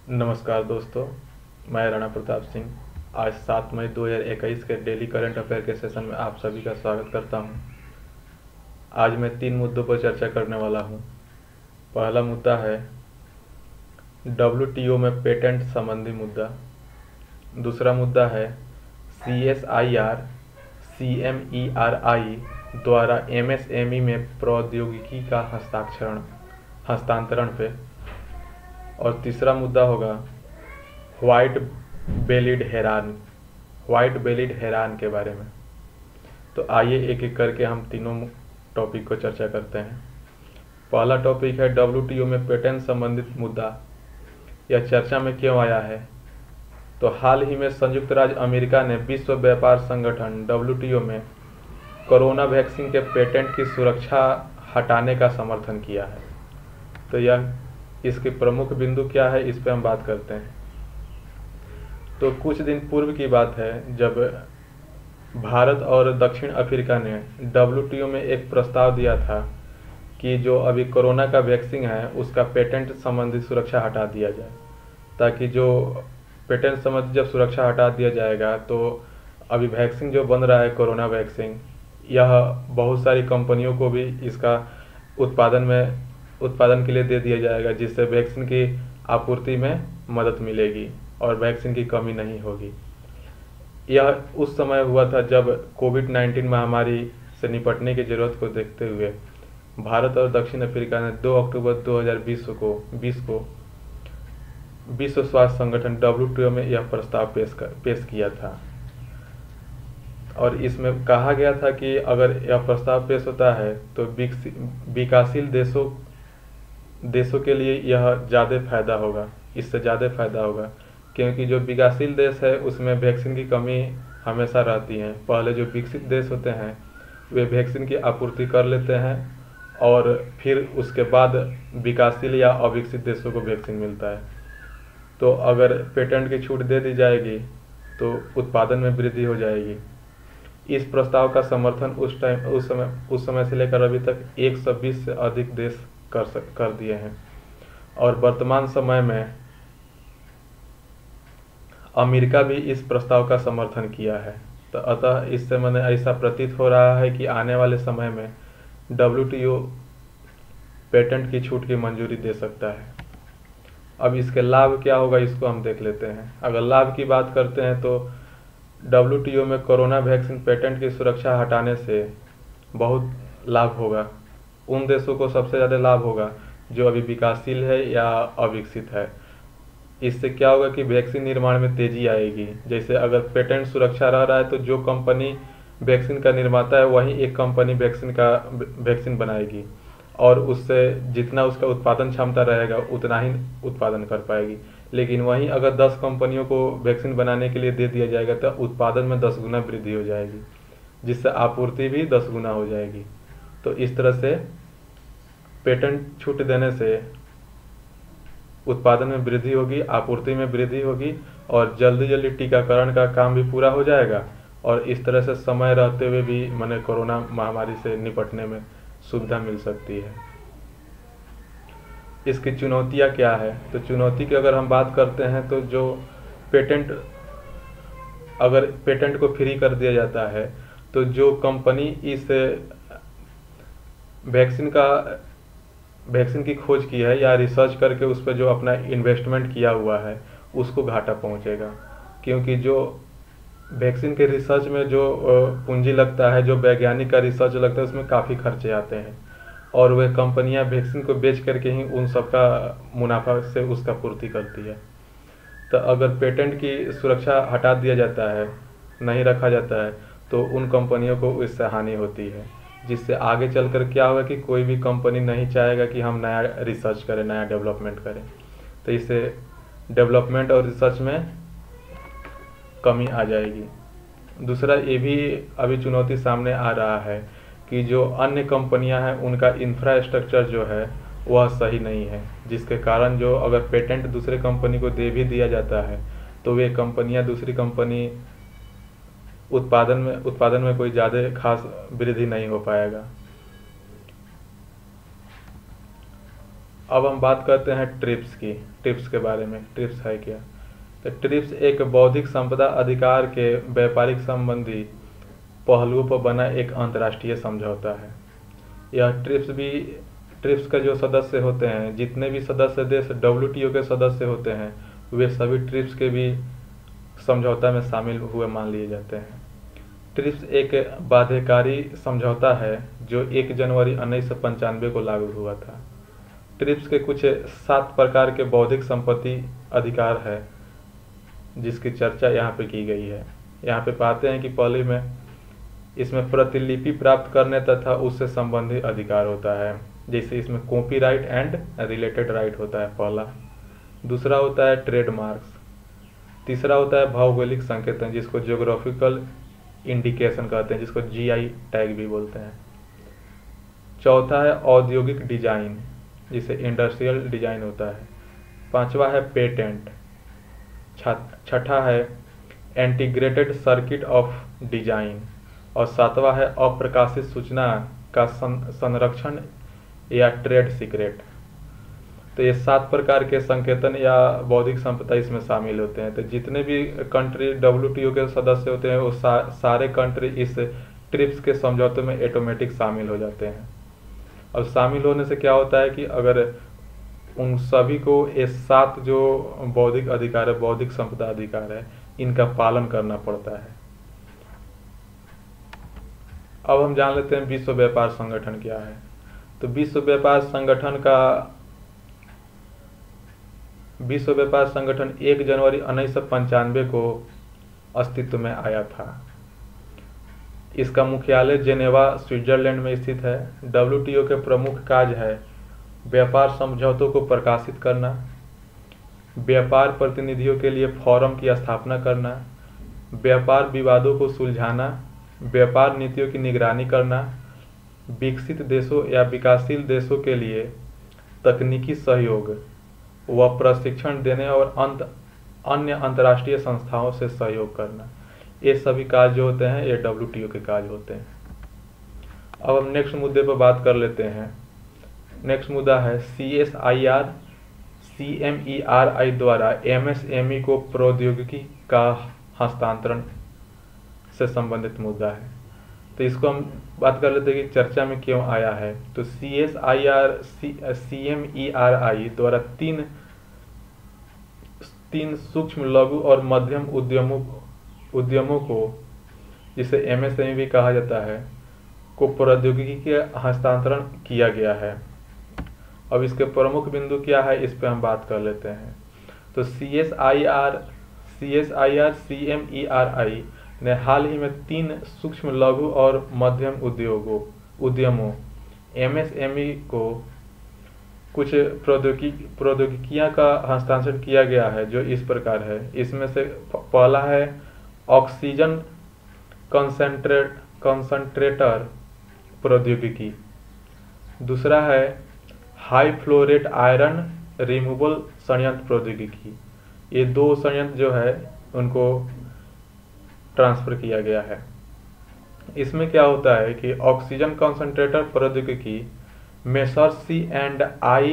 नमस्कार दोस्तों, मैं राणा प्रताप सिंह आज 7 मई 2021 के डेली करंट अफेयर के सेशन में आप सभी का स्वागत करता हूं। आज मैं 3 मुद्दों पर चर्चा करने वाला हूं। पहला मुद्दा है डब्ल्यूटीओ में पेटेंट संबंधी मुद्दा। दूसरा मुद्दा है CSIR CMERI द्वारा MSME में प्रौद्योगिकी का हस्तांतरण पे। और तीसरा मुद्दा होगा व्हाइट बेलिड हेरान के बारे में। तो आइए एक एक करके हम तीनों टॉपिक को चर्चा करते हैं। पहला टॉपिक है डब्ल्यूटीओ में पेटेंट संबंधित मुद्दा। यह चर्चा में क्यों आया है? तो हाल ही में संयुक्त राज्य अमेरिका ने विश्व व्यापार संगठन WTO में कोरोना वैक्सीन के पेटेंट की सुरक्षा हटाने का समर्थन किया है। तो यह इसके प्रमुख बिंदु क्या है, इस पर हम बात करते हैं। तो कुछ दिन पूर्व की बात है जब भारत और दक्षिण अफ्रीका ने WTO में एक प्रस्ताव दिया था कि जो अभी कोरोना का वैक्सीन है उसका पेटेंट संबंधी सुरक्षा हटा दिया जाए, ताकि जो पेटेंट संबंधी जब सुरक्षा हटा दिया जाएगा तो अभी वैक्सीन जो बन रहा है कोरोना वैक्सीन, यह बहुत सारी कंपनियों को भी इसका उत्पादन के लिए दे दिया जाएगा, जिससे वैक्सीन की आपूर्ति में मदद मिलेगी और वैक्सीन की कमी नहीं होगी। यह उस समय हुआ था जब कोविड-19 महामारी से निपटने की जरूरत को देखते हुए भारत और दक्षिण अफ्रीका ने 2 अक्टूबर 2020 को विश्व स्वास्थ्य संगठन WTO में यह प्रस्ताव पेश किया था। और इसमें कहा गया था कि अगर यह प्रस्ताव पेश होता है तो विकासशील देशों के लिए यह ज़्यादा फायदा होगा, इससे ज़्यादा फायदा होगा, क्योंकि जो विकासशील देश है उसमें वैक्सीन की कमी हमेशा रहती है। पहले जो विकसित देश होते हैं वे वैक्सीन की आपूर्ति कर लेते हैं और फिर उसके बाद विकासशील या अविकसित देशों को वैक्सीन मिलता है। तो अगर पेटेंट की छूट दे दी जाएगी तो उत्पादन में वृद्धि हो जाएगी। इस प्रस्ताव का समर्थन उस समय से लेकर अभी तक 120 से अधिक देश कर दिए हैं और वर्तमान समय में अमेरिका भी इस प्रस्ताव का समर्थन किया है। तो अतः इससे मैंने ऐसा प्रतीत हो रहा है कि आने वाले समय में WTO पेटेंट की छूट की मंजूरी दे सकता है। अब इसके लाभ क्या होगा इसको हम देख लेते हैं। अगर लाभ की बात करते हैं तो WTO में कोरोना वैक्सीन पेटेंट की सुरक्षा हटाने से बहुत लाभ होगा। उन देशों को सबसे ज़्यादा लाभ होगा जो अभी विकासशील है या अविकसित है। इससे क्या होगा कि वैक्सीन निर्माण में तेजी आएगी। जैसे अगर पेटेंट सुरक्षा रह रहा है तो जो कंपनी वैक्सीन का निर्माता है वही एक कंपनी वैक्सीन बनाएगी और उससे जितना उसका उत्पादन क्षमता रहेगा उतना ही उत्पादन कर पाएगी। लेकिन वहीं अगर 10 कंपनियों को वैक्सीन बनाने के लिए दे दिया जाएगा तो उत्पादन में 10 गुना वृद्धि हो जाएगी, जिससे आपूर्ति भी 10 गुना हो जाएगी। तो इस तरह से पेटेंट छूट देने से उत्पादन में वृद्धि होगी, आपूर्ति में वृद्धि होगी और जल्दी जल्दी टीकाकरण का काम भी पूरा हो जाएगा और इस तरह से समय रहते हुए भी मैंने कोरोना महामारी से निपटने में सुविधा मिल सकती है। इसकी चुनौतियां क्या है? तो चुनौती की अगर हम बात करते हैं तो जो अगर पेटेंट को फ्री कर दिया जाता है तो जो कंपनी इस वैक्सीन की खोज की है या रिसर्च करके उस पर जो अपना इन्वेस्टमेंट किया हुआ है उसको घाटा पहुंचेगा, क्योंकि जो वैक्सीन के रिसर्च में जो पूंजी लगता है, जो वैज्ञानिक का रिसर्च लगता है, उसमें काफ़ी खर्चे आते हैं और वह कंपनियां वैक्सीन को बेच करके ही उन सब का मुनाफा से उसका पूर्ति करती है। तो अगर पेटेंट की सुरक्षा हटा दिया जाता है, नहीं रखा जाता है, तो उन कंपनियों को इससे हानि होती है, जिससे आगे चलकर क्या होगा कि कोई भी कंपनी नहीं चाहेगा कि हम नया रिसर्च करें, नया डेवलपमेंट करें। तो इससे डेवलपमेंट और रिसर्च में कमी आ जाएगी। दूसरा ये भी अभी चुनौती सामने आ रहा है कि जो अन्य कंपनियां हैं उनका इंफ्रास्ट्रक्चर जो है वह सही नहीं है, जिसके कारण जो अगर पेटेंट दूसरे कंपनी को दे भी दिया जाता है तो वे कंपनियां दूसरी कंपनी उत्पादन में कोई ज़्यादा खास वृद्धि नहीं हो पाएगा। अब हम बात करते हैं ट्रिप्स की। ट्रिप्स के बारे में, ट्रिप्स है क्या? तो ट्रिप्स एक बौद्धिक संपदा अधिकार के व्यापारिक संबंधी पहलुओं पर बना एक अंतर्राष्ट्रीय समझौता है। यह ट्रिप्स का जो सदस्य होते हैं, जितने भी सदस्य देश WTO के सदस्य होते हैं, वे सभी ट्रिप्स के भी समझौता में शामिल हुए मान लिए जाते हैं। ट्रिप्स एक बाध्यकारी समझौता है जो 1 जनवरी 1995 को लागू हुआ था। ट्रिप्स के कुछ 7 प्रकार के बौद्धिक संपत्ति अधिकार है जिसकी चर्चा यहाँ पे की गई है। यहाँ पे पाते हैं कि पहले में इसमें प्रतिलिपि प्राप्त करने तथा उससे संबंधित अधिकार होता है, जैसे इसमें कॉपीराइट एंड रिलेटेड राइट होता है पहला। दूसरा होता है ट्रेडमार्क्स। तीसरा होता है भौगोलिक संकेतन, जिसको ज्योग्राफिकल इंडिकेशन कहते हैं, जिसको GI टैग भी बोलते हैं। चौथा है औद्योगिक डिजाइन, जिसे इंडस्ट्रियल डिजाइन होता है। पांचवा है पेटेंट। छठा है इंटीग्रेटेड सर्किट ऑफ डिजाइन। और सातवां है अप्रकाशित सूचना का संरक्षण या ट्रेड सीक्रेट। तो ये 7 प्रकार के संकेतन या बौद्धिक संपदा इसमें शामिल होते हैं। तो जितने भी कंट्री WTO के सदस्य होते हैं वो सारे कंट्री इस ट्रिप्स के समझौते में ऑटोमेटिक शामिल हो जाते हैं। अब शामिल होने से क्या होता है कि अगर उन सभी को ये 7 जो बौद्धिक अधिकार है, बौद्धिक संपदा अधिकार है, इनका पालन करना पड़ता है। अब हम जान लेते हैं विश्व व्यापार संगठन क्या है। तो विश्व व्यापार संगठन 1 जनवरी 1995 को अस्तित्व में आया था। इसका मुख्यालय जेनेवा स्विट्जरलैंड में स्थित है। WTO के प्रमुख कार्य है व्यापार समझौतों को प्रकाशित करना, व्यापार प्रतिनिधियों के लिए फोरम की स्थापना करना, व्यापार विवादों को सुलझाना, व्यापार नीतियों की निगरानी करना, विकसित देशों या विकासशील देशों के लिए तकनीकी सहयोग व प्रशिक्षण देने और अन्य अंतर्राष्ट्रीय संस्थाओं से सहयोग करना। ये सभी कार्य जो होते हैं ये WTO के कार्य होते हैं। अब हम नेक्स्ट मुद्दे पर बात कर लेते हैं। नेक्स्ट मुद्दा है CSIR CMERI द्वारा MSME को प्रौद्योगिकी का हस्तांतरण से संबंधित मुद्दा है। तो इसको हम बात कर लेते हैं कि चर्चा में क्यों आया है। तो CSIR CMERI द्वारा तीन सूक्ष्म लघु और मध्यम उद्यमों को, जिसे MSME भी कहा जाता है, को प्रौद्योगिकी के हस्तांतरण किया गया है। अब इसके प्रमुख बिंदु क्या है, इस पे हम बात कर लेते हैं। तो CSIR CMERI ने हाल ही में 3 सूक्ष्म लघु और मध्यम उद्यमों MSME को कुछ प्रौद्योगिकियां का हस्तांतरण किया गया है, जो इस प्रकार है। इसमें से पहला है ऑक्सीजन कंसंट्रेटर प्रौद्योगिकी। दूसरा है हाई फ्लोरेट आयरन रिमूवल संयंत्र प्रौद्योगिकी। ये 2 संयंत्र जो है उनको ट्रांसफर किया गया है। इसमें क्या होता है कि ऑक्सीजन कंसंट्रेटर प्रौद्योगिकी मेसर्स C&I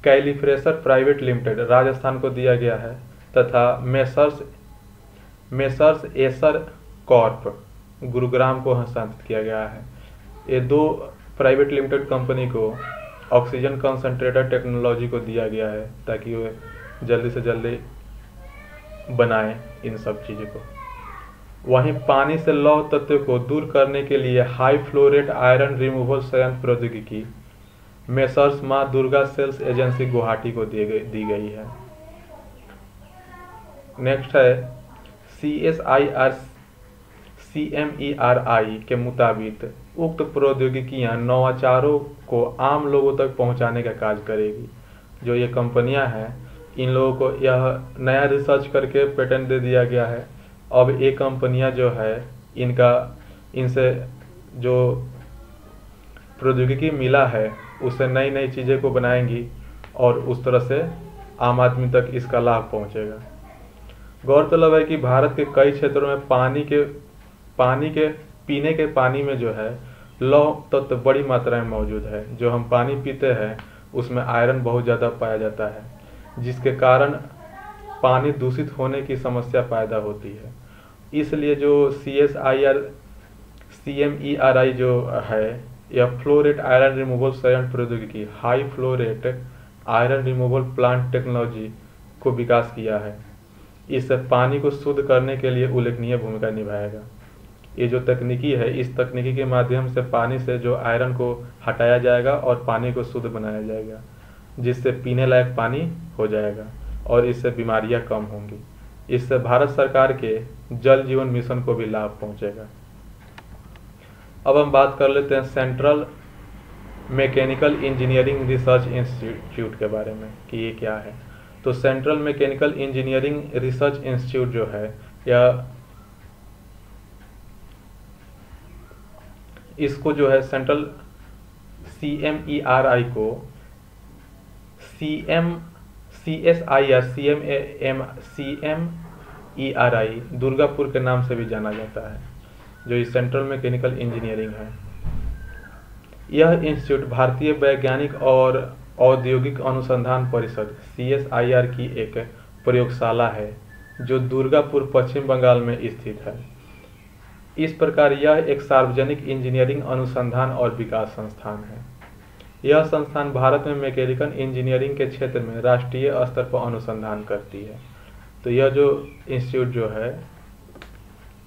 कैलिफ्रेशर प्राइवेट लिमिटेड राजस्थान को दिया गया है, तथा मेसर्स एसर कॉर्प गुरुग्राम को हस्तांतरित किया गया है। ये 2 प्राइवेट लिमिटेड कंपनी को ऑक्सीजन कंसंट्रेटर टेक्नोलॉजी को दिया गया है ताकि वे जल्दी से जल्दी बनाएं इन सब चीज़ों को। वहीं पानी से लौह तत्व को दूर करने के लिए हाई फ्लोरेट आयरन रिमूवल संयंत्र प्रौद्योगिकी मेसर्स मां दुर्गा सेल्स एजेंसी गुवाहाटी को दी गई है। नेक्स्ट है CSIR CMERI के मुताबिक उक्त प्रौद्योगिकियां नवाचारों को आम लोगों तक पहुंचाने का कार्य करेगी। जो ये कंपनियां हैं, इन लोगों को यह नया रिसर्च करके पेटेंट दे दिया गया है। अब ये कंपनियां जो है इनसे जो प्रौद्योगिकी मिला है उससे नई नई चीज़ें को बनाएंगी और उस तरह से आम आदमी तक इसका लाभ पहुंचेगा। गौरतलब है कि भारत के कई क्षेत्रों में पानी के पीने के पानी में जो है लौह तत्व बड़ी मात्रा में मौजूद है। जो हम पानी पीते हैं उसमें आयरन बहुत ज़्यादा पाया जाता है, जिसके कारण पानी दूषित होने की समस्या पैदा होती है। इसलिए जो CMERI जो है, यह फ्लोरेट आयरन रिमूवल संयंत्र प्रौद्योगिकी, high flow rate iron removal plant technology को विकास किया है। इससे पानी को शुद्ध करने के लिए उल्लेखनीय भूमिका निभाएगा। ये जो तकनीकी है, इस तकनीकी के माध्यम से पानी से जो आयरन को हटाया जाएगा और पानी को शुद्ध बनाया जाएगा, जिससे पीने लायक पानी हो जाएगा और इससे बीमारियां कम होंगी। इससे भारत सरकार के जल जीवन मिशन को भी लाभ पहुंचेगा। अब हम बात कर लेते हैं central mechanical engineering research institute के बारे में कि ये क्या है। तो central mechanical engineering research institute जो है, यह इसको जो है सेंट्रल CMERI को CMERI दुर्गापुर के नाम से भी जाना जाता है, जो इस सेंट्रल मैकेनिकल इंजीनियरिंग है। यह इंस्टीट्यूट भारतीय वैज्ञानिक और औद्योगिक अनुसंधान परिषद CSIR की एक प्रयोगशाला है, जो दुर्गापुर पश्चिम बंगाल में स्थित है। इस प्रकार यह एक सार्वजनिक इंजीनियरिंग अनुसंधान और विकास संस्थान है। यह संस्थान भारत में मैकेनिकल इंजीनियरिंग के क्षेत्र में राष्ट्रीय स्तर पर अनुसंधान करती है। तो यह जो इंस्टीट्यूट जो है,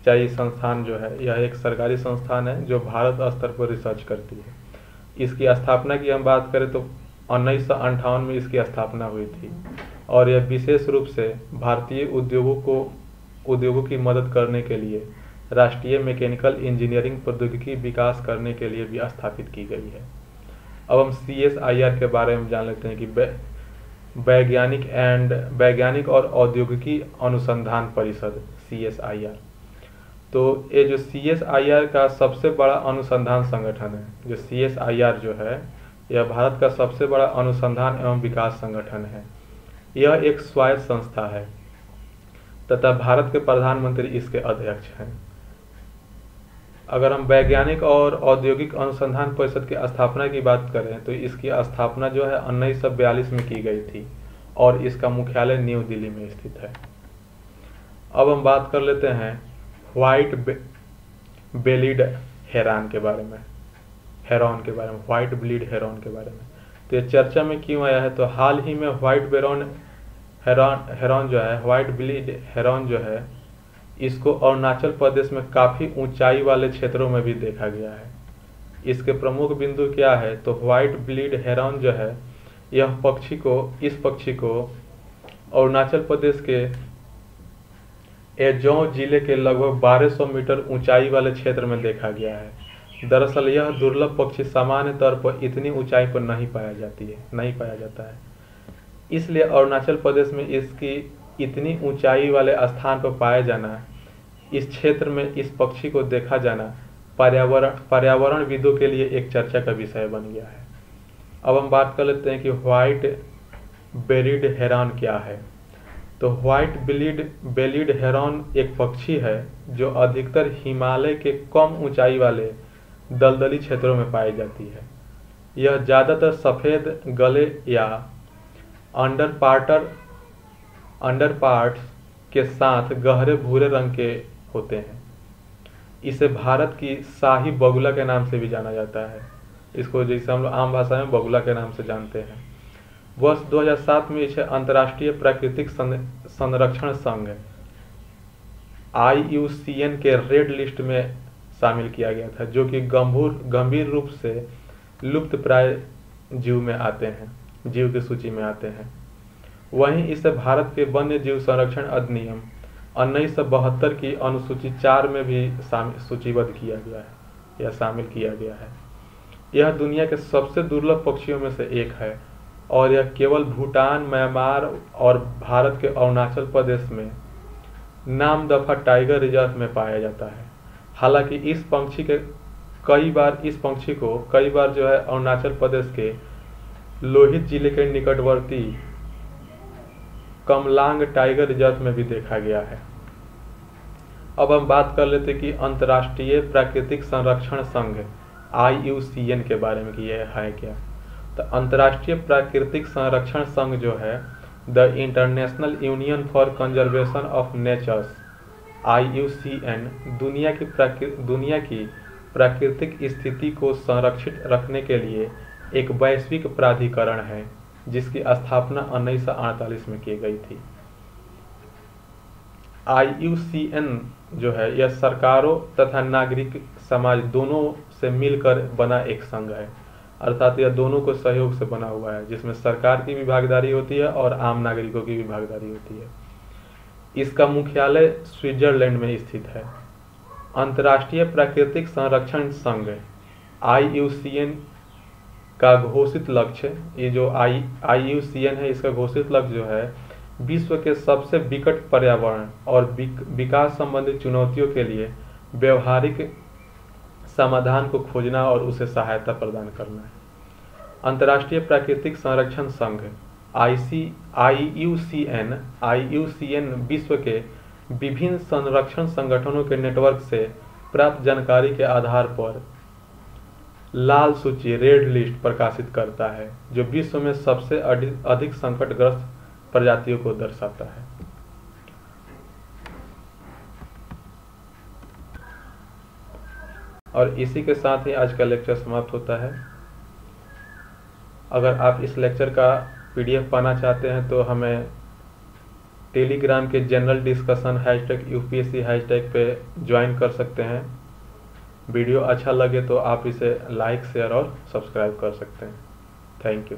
चाहे संस्थान जो है, यह एक सरकारी संस्थान है जो भारत स्तर पर रिसर्च करती है। इसकी स्थापना की हम बात करें तो 1958 में इसकी स्थापना हुई थी और यह विशेष रूप से भारतीय उद्योगों की मदद करने के लिए राष्ट्रीय मैकेनिकल इंजीनियरिंग प्रौद्योगिकी विकास करने के लिए भी स्थापित की गई है। अब हम CSIR के बारे में जान लेते हैं कि वैज्ञानिक और औद्योगिकी अनुसंधान परिषद CSIR। तो ये जो CSIR का सबसे बड़ा अनुसंधान संगठन है, जो CSIR जो है, यह भारत का सबसे बड़ा अनुसंधान एवं विकास संगठन है। यह एक स्वायत्त संस्था है तथा भारत के प्रधानमंत्री इसके अध्यक्ष हैं। अगर हम वैज्ञानिक और औद्योगिक अनुसंधान परिषद की स्थापना की बात करें तो इसकी स्थापना जो है 1942 में की गई थी और इसका मुख्यालय न्यू दिल्ली में स्थित है। अब हम बात कर लेते हैं व्हाइट बेलिड हेरॉन के बारे में, व्हाइट बेलिड हेरॉन के बारे में। तो ये चर्चा में क्यों आया है, तो हाल ही में व्हाइट बेलिड हेरॉन जो है, इसको अरुणाचल प्रदेश में काफ़ी ऊंचाई वाले क्षेत्रों में भी देखा गया है। इसके प्रमुख बिंदु क्या है, तो व्हाइट बेलिड हेरॉन जो है, इस पक्षी को अरुणाचल प्रदेश के एजों जिले के लगभग 1200 मीटर ऊंचाई वाले क्षेत्र में देखा गया है। दरअसल यह दुर्लभ पक्षी सामान्य तौर पर इतनी ऊंचाई पर नहीं पाया जाता है। इसलिए अरुणाचल प्रदेश में इसकी इतनी ऊंचाई वाले स्थान पर पाया जाना, इस क्षेत्र में इस पक्षी को देखा जाना पर्यावरणविदों के लिए एक चर्चा का विषय बन गया है। अब हम बात कर लेते हैं कि व्हाइट बेलिड हेरॉन क्या है। तो व्हाइट बेलिड हेरॉन एक पक्षी है जो अधिकतर हिमालय के कम ऊंचाई वाले दलदली क्षेत्रों में पाई जाती है। यह ज़्यादातर सफ़ेद गले या अंडरपार्ट्स के साथ गहरे भूरे रंग के होते हैं। इसे भारत की शाही बगुला के नाम से भी जाना जाता है। इसको जैसे हम लोग आम भाषा में बगुला के नाम से जानते हैं। वर्ष 2007 में इसे अंतर्राष्ट्रीय प्राकृतिक संरक्षण संघ IUCN के रेड लिस्ट में शामिल किया गया था, जो कि गंभीर रूप से लुप्त प्राय जीव की सूची में आते हैं। वहीं इसे भारत के वन्य जीव संरक्षण अधिनियम 1972 की अनुसूची 4 में भी सूचीबद्ध किया गया है या शामिल किया गया है। यह दुनिया के सबसे दुर्लभ पक्षियों में से एक है और यह केवल भूटान, म्यांमार और भारत के अरुणाचल प्रदेश में नामदफा टाइगर रिजर्व में पाया जाता है। हालांकि इस पक्षी को कई बार जो है अरुणाचल प्रदेश के लोहित जिले के निकटवर्ती कमलांग टाइगर रिजर्व में भी देखा गया है। अब हम बात कर लेते कि अंतर्राष्ट्रीय प्राकृतिक संरक्षण संघ IUCN के बारे में कि यह है क्या। तो अंतर्राष्ट्रीय प्राकृतिक संरक्षण संघ जो है the International Union for Conservation of Natures IUCN दुनिया की प्राकृतिक स्थिति को संरक्षित रखने के लिए एक वैश्विक प्राधिकरण है जिसकी स्थापना 1948 में की गई थी। IUCN जो है यह सरकारों तथा नागरिक समाज दोनों से मिलकर बना एक संघ है, अर्थात यह दोनों को सहयोग से बना हुआ है जिसमें सरकार की भी भागीदारी होती है और आम नागरिकों की भी भागीदारी होती है। इसका मुख्यालय स्विट्जरलैंड में स्थित है। अंतर्राष्ट्रीय प्राकृतिक संरक्षण संघ IUCN का घोषित लक्ष्य, ये जो IUCN है इसका घोषित लक्ष्य जो है विश्व के सबसे विकट पर्यावरण और विकास संबंधी चुनौतियों के लिए व्यवहारिक समाधान को खोजना और उसे सहायता प्रदान करना है। अंतर्राष्ट्रीय प्राकृतिक संरक्षण संघ IUCN विश्व के विभिन्न संरक्षण संगठनों के नेटवर्क से प्राप्त जानकारी के आधार पर लाल सूची रेड लिस्ट प्रकाशित करता है जो विश्व में सबसे अधिक संकटग्रस्त प्रजातियों को दर्शाता है। और इसी के साथ ही आज का लेक्चर समाप्त होता है। अगर आप इस लेक्चर का PDF पाना चाहते हैं तो हमें टेलीग्राम के जनरल डिस्कशन #UPSC हैशटैग पे ज्वाइन कर सकते हैं। वीडियो अच्छा लगे तो आप इसे लाइक शेयर और सब्सक्राइब कर सकते हैं। Thank you.